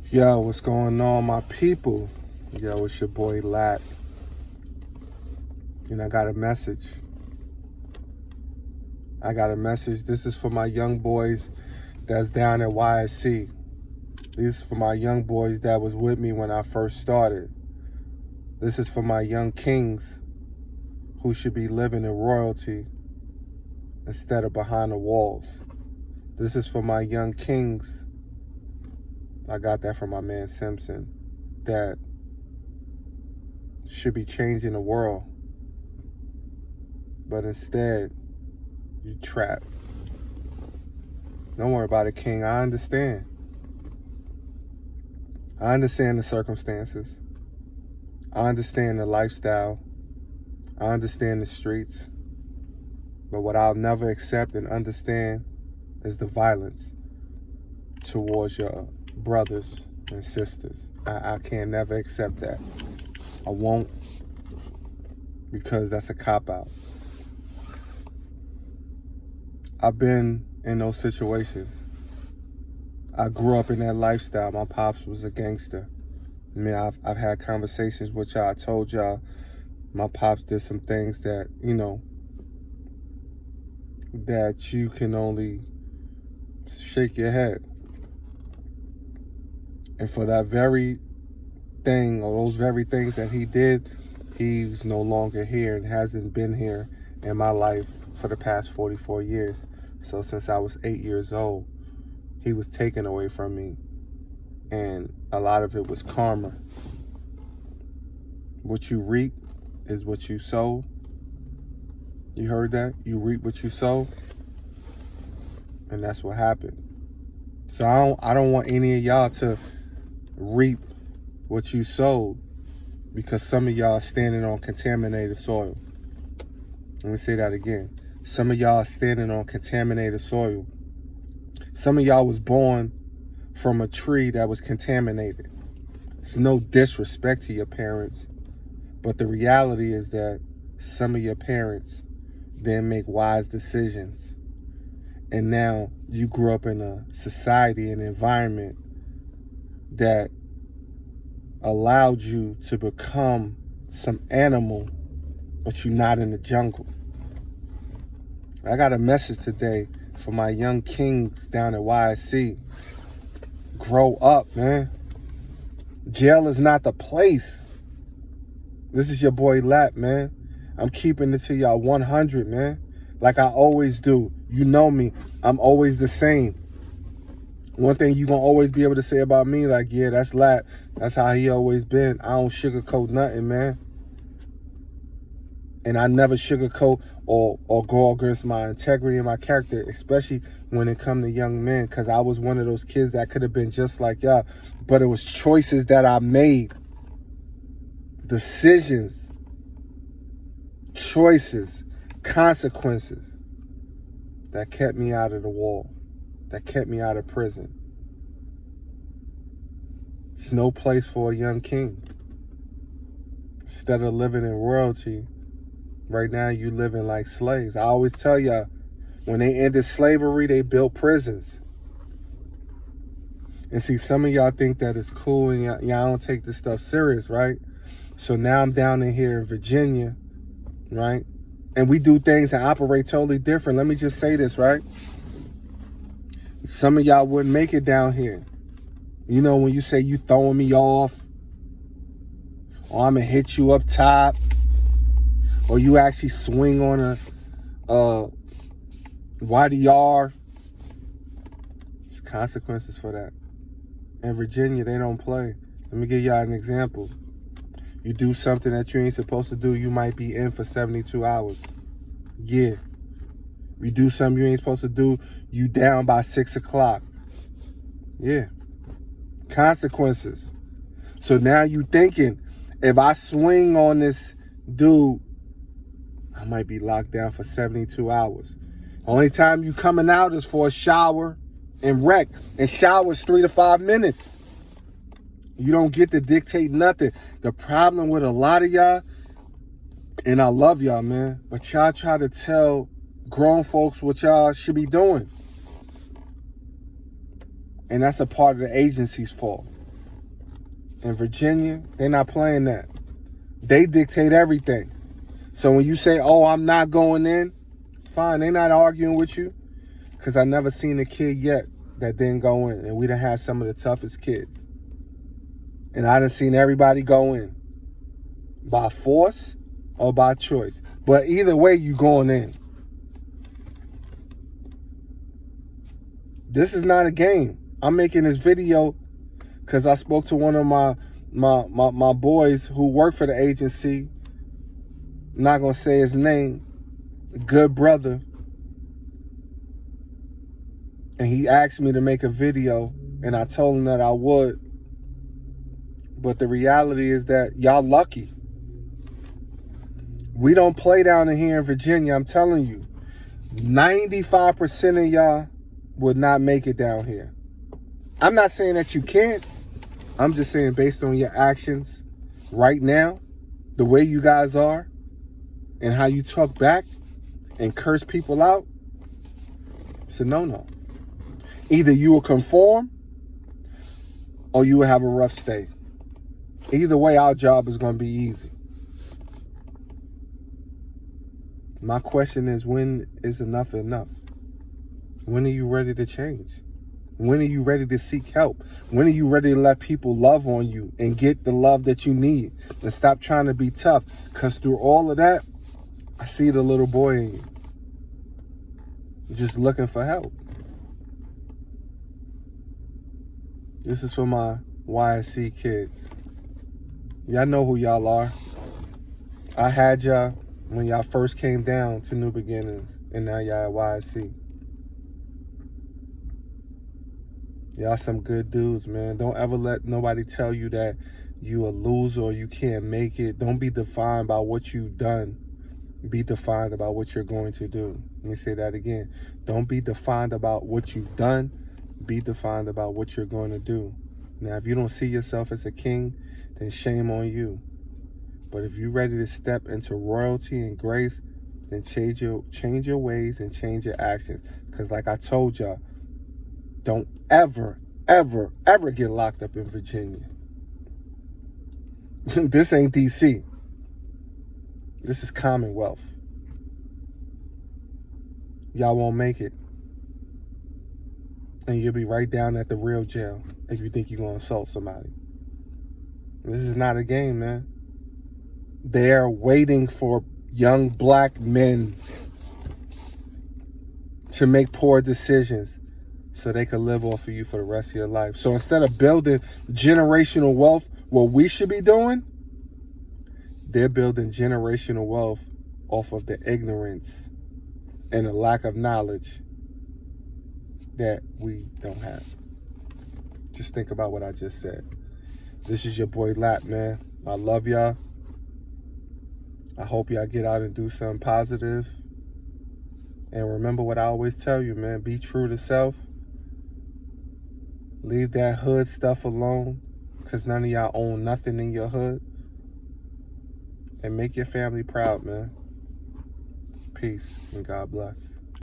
Yo, what's going on, my people? Yo, it's your boy Lat. And I got a message. This is for my young boys that's down at YSC. This is for my young boys that was with me when I first started. This is for my young kings who should be living in royalty instead of behind the walls. This is for my young kings. I got that from my man Simpson, that should be changing the world. But instead, you trapped. Don't worry about it, King. I understand. I understand the circumstances. I understand the lifestyle. I understand the streets. But what I'll never accept and understand is the violence towards your brothers and sisters. I can never accept that. I won't, because that's a cop-out. I've been in those situations. I grew up in that lifestyle. My pops was a gangster. I mean, I've had conversations with y'all. I told y'all my pops did some things that, that you can only shake your head. And for that very thing, or those very things that he did, he's no longer here and hasn't been here in my life for the past 44 years. So since I was 8 years old, he was taken away from me. And a lot of it was karma. What you reap is what you sow. You heard that? You reap what you sow. And that's what happened. So I don't want any of y'all to reap what you sowed, because some of y'all are standing on contaminated soil. Let me say that again. Some of y'all are standing on contaminated soil. Some of y'all was born from a tree that was contaminated. It's no disrespect to your parents, but the reality is that some of your parents didn't make wise decisions. And now you grew up in a society and environment that allowed you to become some animal, but you're not in the jungle. I got a message today for my young kings down at YSC. Grow up, man. Jail is not the place. This is your boy Lat, man. I'm keeping it to y'all 100, man. Like I always do. You know me. I'm always the same. One thing you gonna always be able to say about me, like, yeah, that's Lat. That's how he always been. I don't sugarcoat nothing, man. And I never sugarcoat or go against my integrity and my character, especially when it come to young men, because I was one of those kids that could have been just like y'all. But it was choices that I made. Decisions. Choices. Consequences that kept me out of the wall. That kept me out of prison. It's no place for a young king. Instead of living in royalty, right now you living like slaves. I always tell y'all, when they ended slavery, they built prisons. And see, some of y'all think that it's cool and y'all don't take this stuff serious, right? So now I'm down in here in Virginia, right? And we do things and operate totally different. Let me just say this, right? Some of y'all wouldn't make it down here. You know, when you say you throwing me off, or I'm going to hit you up top, or you actually swing on a YDR, there's consequences for that. In Virginia, they don't play. Let me give y'all an example. You do something that you ain't supposed to do, you might be in for 72 hours. Yeah. You do something you ain't supposed to do, you down by 6 o'clock. Yeah. Consequences. So now you thinking, if I swing on this dude, I might be locked down for 72 hours. Only time you coming out is for a shower and wreck. And showers 3 to 5 minutes. You don't get to dictate nothing. The problem with a lot of y'all, and I love y'all, man, but y'all try to tell grown folks what y'all should be doing. And that's a part of the agency's fault. in Virginia, they're not playing that. They dictate everything. So when you say, oh, I'm not going in, fine, they're not arguing with you. Because I never seen a kid yet that didn't go in. And we done had some of the toughest kids. And I done seen everybody go in. By force or by choice. But either way, you going in. This is not a game. I'm making this video because I spoke to one of my boys who work for the agency. I'm not going to say his name. Good brother. And he asked me to make a video, and I told him that I would. But the reality is that y'all lucky. We don't play down in here in Virginia. I'm telling you, 95% of y'all would not make it down here. I'm not saying that you can't. I'm just saying based on your actions right now, the way you guys are, and how you talk back and curse people out, it's a no-no. Either you will conform or you will have a rough stay. Either way, our job is going to be easy. My question is, when is enough enough? When are you ready to change? When are you ready to seek help? When are you ready to let people love on you and get the love that you need? And stop trying to be tough. Because through all of that, I see the little boy in you. Just looking for help. This is for my YSC kids. Y'all know who y'all are. I had y'all when y'all first came down to New Beginnings, and now y'all at YSC. Y'all some good dudes, man. Don't ever let nobody tell you that you a loser or you can't make it. Don't be defined by what you've done. Be defined about what you're going to do. Let me say that again. Don't be defined about what you've done. Be defined about what you're going to do. Now, if you don't see yourself as a king, then shame on you. But if you're ready to step into royalty and grace, then change your ways and change your actions. Because like I told y'all, don't ever, ever, ever get locked up in Virginia. This ain't D.C. This is Commonwealth. Y'all won't make it. And you'll be right down at the real jail if you think you're going to assault somebody. This is not a game, man. They're waiting for young black men to make poor decisions so they can live off of you for the rest of your life. So instead of building generational wealth, what we should be doing, they're building generational wealth off of the ignorance and the lack of knowledge that we don't have. Just think about what I just said. This is your boy Lap, man. I love y'all. I hope y'all get out and do something positive. And remember what I always tell you, man. Be true to self. Leave that hood stuff alone, because none of y'all own nothing in your hood. And make your family proud, man. Peace and God bless.